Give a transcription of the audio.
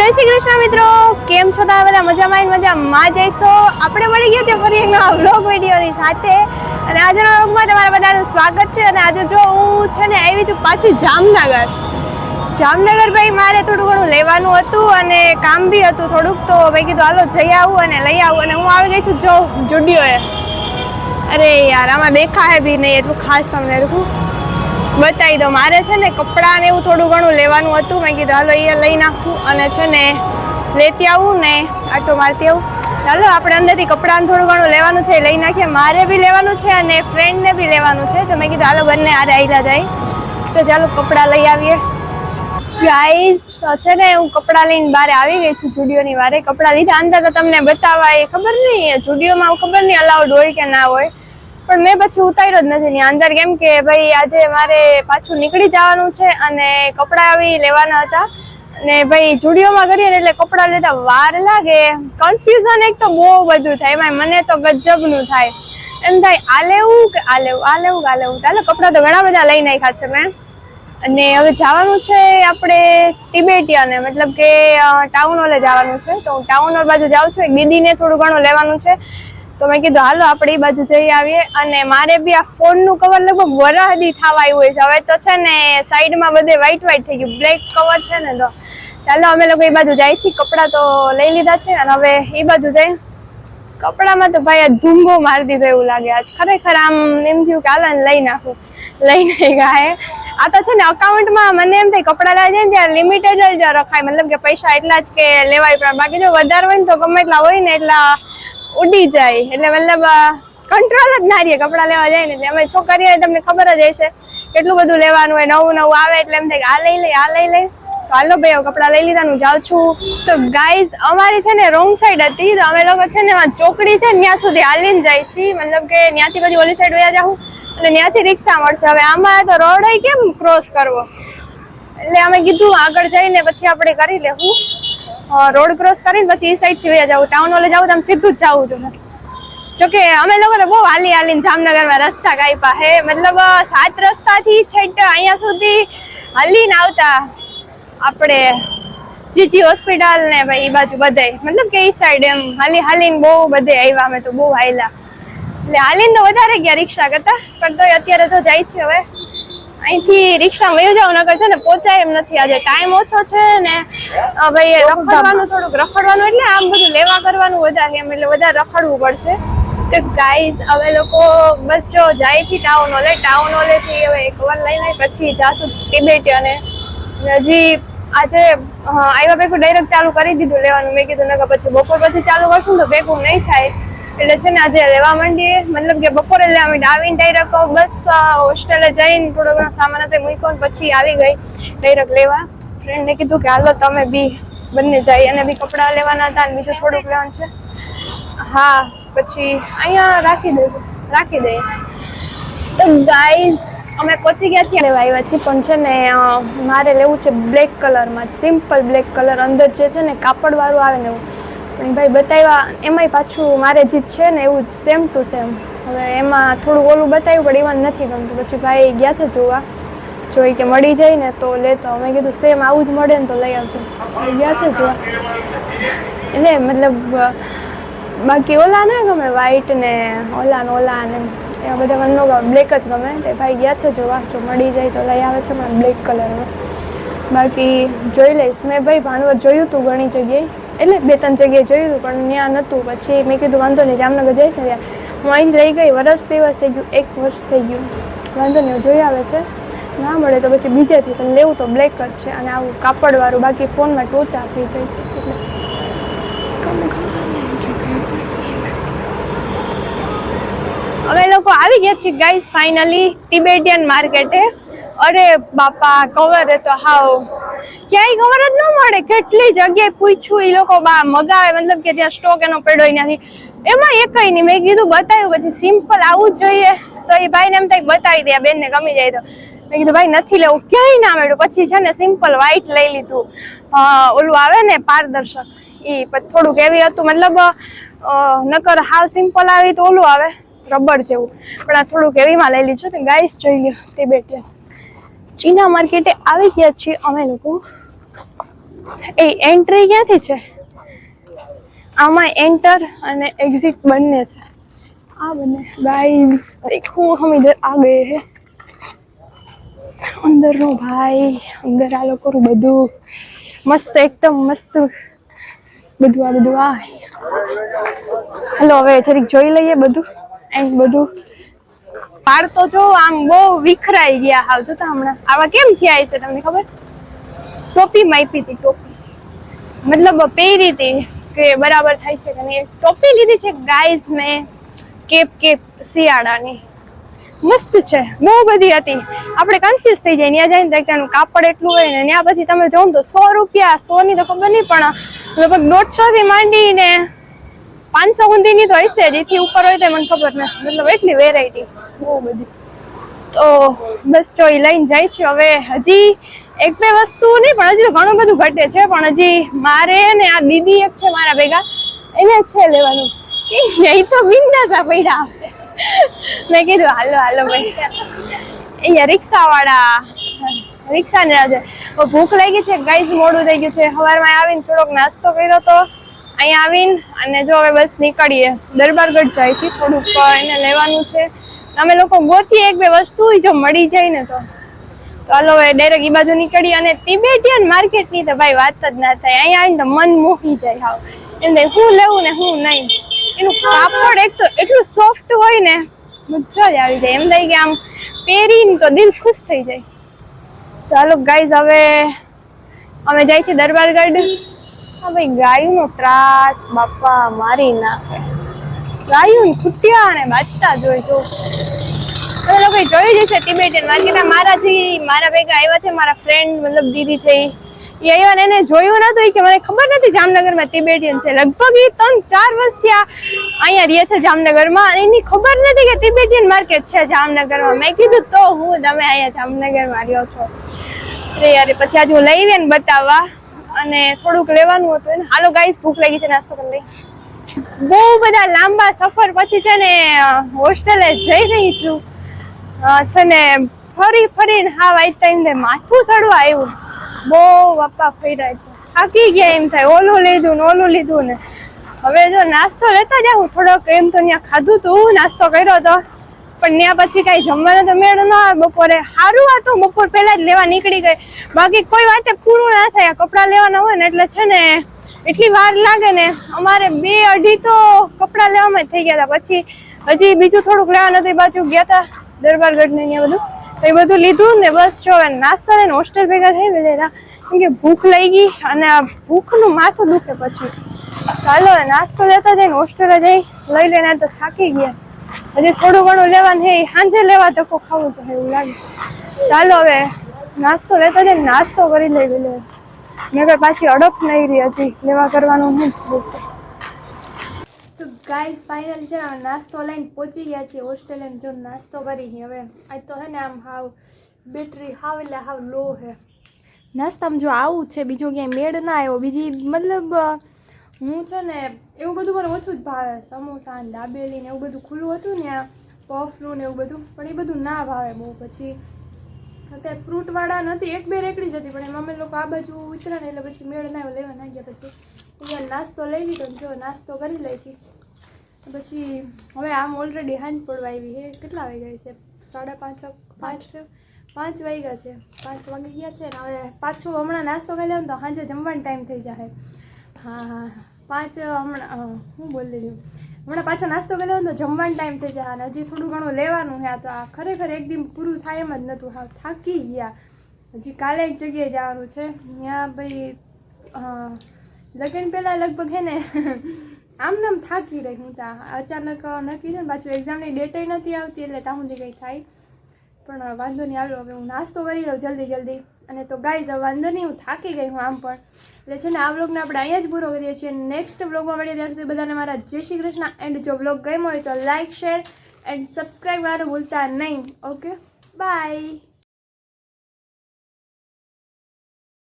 જય શ્રી કૃષ્ણ મિત્રો, કેમ છો તમે બધા? મજામાં જઈશો. આપણે મળી ગયા છે ફરી એક નવા વ્લોગ વિડીયોની સાથે અને આજના વ્લોગમાં તમારા બધાનું સ્વાગત છે. અને આજે જો હું છે ને આવી છું પાછી જામનગર ભાઈ મારે થોડું ઘણું લેવાનું હતું અને કામ બી હતું થોડુંક, તો મેં કીધું હાલો જઈ આવું અને લઈ આવું. અને હું આવી ગઈ છું જો જુડિયોએ. અરે યાર આમાં દેખાય બી નહીં એટલું ખાસ, તમને બતાવી દો. મારે છે ને કપડાં ને એવું થોડું ઘણું લેવાનું હતું, મેં કીધું હાલો એ લઈ નાખું અને છે ને લેતી આવું ને આટો મારતી આવું. ચાલો આપણે અંદરથી કપડાં થોડું ઘણું લેવાનું છે, લઈ નાખીએ. મારે બી લેવાનું છે અને ફ્રેન્ડને બી લેવાનું છે, તો મેં કીધું હાલો બંને આરે આયલા જાય. તો ચાલો કપડાં લઈ આવીએ. ગાઈસ છે ને હું કપડાં લઈને બહાર આવી ગઈ છું જુડિયોની વારે. કપડાં લીધા અંદર તો તમને બતાવવા એ ખબર નહીં, જુડિયોમાં ખબર નહીં અલાઉડ હોય કે ના હોય, પણ મેં પછી ઉતાર્યો જ નથી ત્યાં અંદર, કેમ કે ભાઈ આજે મારે પાછું નીકળી જવાનું છે અને કપડાં આવી લેવાના હતા. ને ભાઈ જુડિયોમાં કરીએ ને એટલે કપડાં લેતા વાર લાગે, કન્ફ્યુઝન એક તો બહુ બધું થાય. એમાં મને તો ગજબનું થાય, એમ થાય આ લેવું કે આ લેવું. ચાલો કપડાં તો ઘણા બધા લઈ નાખ્યા છે મેં. અને હવે જવાનું છે આપણે તિબેટિયાને, મતલબ કે ટાઉન હોલે જવાનું છે. તો હું ટાઉન હોલ બાજુ જાઉં છું, એક દીદીને થોડું ઘણું લેવાનું છે, તો મેં કીધું હાલો આપણે એ બાજુ જઈ આવીએ. અને મારે બી આ ફોનનું કવર લગભગ વરાહદી થવા આવ્યું છે. હવે તો છે ને સાઈડમાં બધે વ્હાઈટ થઈ ગયું, બ્લેક કવર છે ને. તો ચાલો અમે લોકો એ બાજુ જાય છીએ. કપડાં તો લઈ લીધા છે અને હવે એ બાજુ જઈ. કપડામાં તો ભાઈ આ ધૂંબો મારી દીધો એવું લાગે. આજ ખરેખર આમ એમ થયું કે હાલ લઈ નાખું, લઈ નહીં ગાય. આ તો છે ને અકાઉન્ટમાં મને એમ થાય કપડાં લેવા જાય ને ત્યારે લિમિટેડ જ રખાય, મતલબ કે પૈસા એટલા જ કે લેવાય. પણ બાકી જો વધારે હોય ને તો ગમે એટલા હોય ને એટલા ઉડી જાય, એટલે મતલબ કંટ્રોલ જ ના રહીએ કપડાં લેવા જાય ને. એટલે અમે છોકરીઓ તમને ખબર જ હશે કેટલું બધું લેવાનું હોય, નવું આવે એટલે એમ થાય કે આ લઈ લઈ. તો હાલો ભાઈ કપડાં લઈ લીધા, હું જાઉં છું. તો ગાઈઝ અમારી છે ને રોંગ સાઈડ હતી, તો અમે લોકો છે ને ચોકડી છે ને ત્યાં સુધી હાલીને જાય છીએ, મતલબ કે ત્યાંથી પછી ઓલી સાઈડ વયા જાઉં અને ત્યાંથી રિક્ષા મળશે. હવે આમાં તો રોડ કેમ ક્રોસ કરવો, એટલે અમે કીધું આગળ જઈને પછી આપણે કરી લેવું, રોડ ક્રોસ કરીને પછી એ સાઈડ થી વયા જાવ. ટાઉન હોલે જાવ તો આમ સીધું જ જવું જોઈએ. જોકે અમે લોકોને બહુ હાલીને જામનગરમાં રસ્તા કાપ્યા હે, મતલબ 7 રસ્તાથી છેક અહીંયા સુધી હાલીને આવતા આપણે જીજી હોસ્પિટલ ને ભાઈ એ બાજુ બધાય, મતલબ કે એ સાઈડ એમ હાલીને બહુ બધે આવ્યા. અમે તો બહુ હાલ્યા, એટલે હાલીને તો વધારે ગયા રિક્ષા કરતા, પણ તોય અત્યારે તો જાય છે. હવે અહીંથી રિક્ષા વયો જાવ, નકર છે ને પહોંચાય એમ નથી. આજે ટાઈમ ઓછો છે ને ભાઈ થોડુંક રખડવાનું, એટલે આમ બધું લેવા કરવાનું વધારે એમ, એટલે વધારે રખડવું પડશે. તો ગાઈઝ અમે લોકો બસ જો જાય છે ટાઉન હોલેથી હવે કવર લઈને પછી જાશું તિબેટિયાને. હજી આજે આવ્યા ભેગું ડાયરેક્ટ ચાલુ કરી દીધું લેવાનું. મેં કીધું નકર પછી બપોર પછી ચાલુ કરશું તો ભેગું નહીં થાય, એટલે છે ને આજે લેવા માંડીએ. મતલબ કે બપોરે લેવા માંડી, આવીને ડાયરેક્ટ બસ હોસ્ટેલે જઈને થોડો ઘણો સામાન હતો મૂક્યો ને પછી આવી ગઈ ડાયરેક્ટ લેવા. ફ્રેન્ડને કીધું કે હાલો તમે બી બંને જાય, અને બી કપડાં લેવાના હતા અને બીજું થોડુંક લેવાનું છે. હા પછી અહીંયા રાખી દઈએ. તો ગાઈઝ અમે પહોંચી ગયા છીએ, લેવા આવ્યા છીએ, પણ છે ને મારે લેવું છે બ્લેક કલરમાં, સિમ્પલ બ્લેક કલર. અંદર જે છે ને કાપડવાળું આવે ને એવું, પણ ભાઈ બતાવ્યા એમાંય પાછું મારે જે છે ને એવું જ સેમ ટુ સેમ. હવે એમાં થોડું ઓલું બતાવ્યું પણ એમાં નથી ગમતું. પછી ભાઈ ગયા છે જોઈ કે મળી જાય ને તો લેતો. અમે કીધું સેમ આવું જ મળે ને તો લઈ આવજો. ગયા છે જોવા, એટલે મતલબ બાકી ઓલા ના ગમે, વ્હાઈટ ને ઓલા ને એવા બધા મને ન ગમે, બ્લેક જ ગમે. તે ભાઈ ગયા છે જોવા, જો મળી જાય તો લઈ આવે છે, પણ બ્લેક કલરમાં. બાકી જોઈ લઈશ. મેં ભાઈ ભાણવર જોયું હતું ઘણી જગ્યાએ, એટલે 2-3 જગ્યાએ જોયું હતું પણ ત્યાં નહોતું. પછી મેં કીધું વાંધો નહીં, જામનગર જઈશ ને ત્યાં હું અહીંથી લઈ ગઈ. દિવસ થઈ ગયું, 1 વર્ષ થઈ ગયું, વાંધો નહીં જોઈ આવે છે. ના મળે તો પછી બીજેથી, પણ લેવું તો બ્લેક જ છે અને આવું કાપડવાળું. બાકી ફોનમાં ટોચ આપી જાય છે, એટલે અમે લોકો આવી ગયા છીએ ગાઈઝ ફાઇનલી તિબેટિયન માર્કેટે. અરે બાપા કવર તો હાવ ક્યાંય ખબર જ ન મળે, કેટલી જગ્યાએ પૂછ્યું, એ લોકો મગાવે, મતલબ કે ત્યાં સ્ટોક એનો પડ્યો નથી, એમાં એકઈ નહીં. મેં કીધું બતાવ્યું, પછી સિમ્પલ આવું જ જોઈએ, તો એ ભાઈને એમ થાય બતાવી દે, બેનને ગમી જાય તો. મેં કીધું ભાઈ નથી લેવું, ક્યાંય ના મળ્યું. પછી છે ને સિમ્પલ વ્હાઈટ લઈ લીધું, ઓલું આવે ને પારદર્શક, એ થોડુંક એવી હતું, મતલબ નકર હાવ સિમ્પલ આવી તો ઓલું આવે રબર જેવું, પણ આ થોડુંક એવીમાં લઈ લીધું. તો ગાઈસ જોઈ લો તિબેટિયન ચીના માર્કેટે આવી ગયા છીએ અમે લોકો. એ એન્ટ્રી ક્યાંથી છે? આમાં એન્ટર અને એક્ઝિટ બંને છે. આ બંને ગાઈઝ દેખો હમ ઇધર આ ગયે હે. અંદરનો ભાઈ અંદર આ લોકોનું બધું મસ્ત એકદમ મસ્ત બધું આ હલો હવે જરીક જોઈ લઈએ બધું એન્ડ બધું પાડ તો જો આમ બહુ વિખરાઈ ગયા હાવ જોતા હમણાં આવા કેમ થયા છે તમને ખબર? ટોપી માપી હતી ટોપી મતલબ પહેરી હતી કે બરાબર થાય છે કે નહીં. ટોપી લીધી છે ગાઈઝ મેં કેપ શિયાળાની મસ્ત છે બહુ બધી હતી આપણે કન્ફ્યુઝ થઈ જાય ત્યાં જઈને ત્યાંનું કાપડ એટલું હોય ને ત્યાં પછી તમે જોવો તો 100 રૂપિયા 100 ની તો ખબર નહીં પણ લગભગ 150 થી માંડીને 500 સુધીની તો હશે જ એથી ઉપર હોય તો મને ખબર નથી મતલબ એટલી વેરાયટી બહુ બધી. તો બસ જો એ લઈને જાય છે હવે હજી 1-2 વસ્તુ નહીં પણ હજી તો ઘણું બધું ઘટે છે પણ હજી મારે ને આ દીદી એક છે મારા ભેગા એને છે લેવાનું એ તો બિંદાસ પડ્યા આપણે મેં કીધું હાલો ભાઈ અહીંયા રિક્ષા ને આજે ભૂખ લાગી છે ગાઈઝ મોડું થઈ ગયું છે સવારમાં આવીને થોડોક નાસ્તો કર્યો તો અહીંયા આવીને અને જો હવે બસ નીકળીએ દરબારગઢ જાય છે થોડુંક એને લેવાનું છે અમે લોકો ગોતીએ 1-2 વસ્તુ જો મળી જાય ને તો ચાલો હવે ડાયરેક્ટ એ બાજુ નીકળીએ અને તિબેટિયન માર્કેટની તો ભાઈ વાત જ ના થાય અહીંયા આવીને તો મન મોહી જાય હાવ એમને હું લેવું ને હું નહીં એનું કાપડ એક તો એટલું સોફ્ટ હોય ને મજા જ આવી જાય એમ થાય કે આમ પહેરીને તો દિલ ખુશ થઈ જાય. ચાલો ગાઈઝ હવે અમે જાય છે દરબારગઢ. હા ભાઈ ગાયુંનો ત્રાસ બાપા મારી નાખે ગાયું ખૂટ્યા અને બાજતા જોઈ જો તમે લોકો જોઈ જશે તિબેટિયન માર્કેટ. મારા ભેગા આવ્યા છે મારા ફ્રેન્ડ મતલબ દીદી છે એ આવ્યા ને એને જોયું નતું કે મને ખબર નથી જામનગરમાં તિબેટિયન છે લગભગ 3-4 વર્ષથી અહીંયા રહે છે જામનગરમાં એની ખબર નથી કે તિબેટિયન માર્કેટ છે જામનગરમાં. મેં કીધું તો હું તમે અહીંયા જામનગરમાં રહ્યો છો અરે યાર પછી આજે હું લઈ ને બતાવવા અને થોડુંક લેવાનું હતું એને. હાલો ગાઈસ ભૂખ લાગી છે નાસ્તો કરી લઈ. બહુ બધા લાંબા સફર પછી છે ને હોસ્ટેલે જઈ રહી છું છે ને ફરીને હા વાઈટ ટાઈમ ને માથું ચડવા આવ્યું બહુ બાપા ફર્યા છે થાકી ગયા એમ થાય ઓલું લીધું ને હવે જો નાસ્તો લેતા જાઉં થોડોક એમ તો ત્યાં ખાધું તું નાસ્તો કર્યો હતો પણ ત્યાં પછી કઈ જમવાનો તો મેળ ન આવે. બપોરે સારું હતું બપોર પહેલા જ લેવા નીકળી ગઈ બાકી કોઈ વાતે પૂરું ના થાય કપડાં લેવાના હોય ને એટલે છે ને એટલી વાર લાગે ને અમારે 2-2.5 તો કપડાં લેવામાં જ થઈ ગયા હતા. પછી હજી બીજું થોડુંક લેવાનું હતું એ બાજુ ગયા હતા દરબારગઢ ને અહીંયા બધું એ બધું લીધું ને બસ જો નાસ્તો લઈને હોસ્ટેલ ભેગા થઈ ગયેલા કેમ કે ભૂખ લઈ ગઈ અને ભૂખનું માથું દુખે પછી ચાલો નાસ્તો લેતા જઈને હોસ્ટેલે જઈ લઈ લઈને તો થાકી ગયા હજી થોડું ઘણું લેવાનું હે સાંજે લેવા ધક્કો ખાવું તો એવું લાગે. ચાલો હવે નાસ્તો લેતા જઈને નાસ્તો કરી લઈ ગયેલો મેં કઈ પાછી અડપ નહીં રહી હજી લેવા કરવાનું નહીં. તો ગાઈઝ ફાઇનલી છે ને નાસ્તો લઈને પહોંચી ગયા છીએ હોસ્ટેલે જો નાસ્તો કરી હવે આજ તો હે ને આમ હાવ બેટરી હાવ એટલે હાવ લો હે નાસ્તામાં જો આવું છે બીજું ક્યાંય મેળ ના આવ્યો બીજી મતલબ હું છે ને એવું બધું મને ઓછું જ ભાવે સમોસા ને દાબેલી ને એવું બધું ખુલ્લું હતું ને પફનું ને એવું બધું પણ એ બધું ના ભાવે બહુ. પછી અત્યારે ફ્રૂટવાળા નથી 1-2 રેકડી જ હતી પણ એમાં અમે લોકો આ બાજુ ઉતર્યા ને એટલે પછી મેળ ના આવ્યો લેવા ના ગયા પછી અહીંયા નાસ્તો લઈ લીધો જો નાસ્તો કરી લઈ છીએ પછી હવે આમ ઓલરેડી હાંજ પડવા આવી હે કેટલા વાગ્યા છે 5:30 5 વાગ્યા છે 5 વાગી ગયા છે ને હવે પાછું હમણાં નાસ્તો કરી લેવું તો સાંજે જમવાનો ટાઈમ થઈ જાય. હા 5 હમણાં હું બોલી દીધું હમણાં પાછો નાસ્તો કરી લેવો તો જમવાનો ટાઈમ થઈ જાય અને હજી થોડું ઘણું લેવાનું છે. તો આ ખરેખર એકદમ પૂરું થાય એમ જ નહોતું હા થાકી ગયા. હજી કાલે એક જગ્યાએ જવાનું છે ત્યાં ભાઈ લગ્ન પહેલાં લગભગ હે ને આમ નામ થાકી રહી હું ત્યાં અચાનક નક્કી છે ને પાછું એક્ઝામની ડેટે નથી આવતી એટલે ત્યાં સુધી કંઈ થાય પણ વાંધો નહીં હાલો હવે હું નાસ્તો કરી લઉં જલ્દી અને તો ગાઈઝ વાંધો નહીં હું થાકી ગઈ હું આમ પણ એટલે છે ને આ વ્લોગને આપણે અહીંયા જ પૂરો કરીએ છીએ. નેક્સ્ટ વ્લોગમાં મળીએ ત્યાં સુધી બધાને મારા જય શ્રી કૃષ્ણ એન્ડ જો વ્લોગ ગમ્યો હોય તો લાઇક શેર એન્ડ સબસ્ક્રાઈબ કરવાનું ભૂલતા નહીં. Okay bye.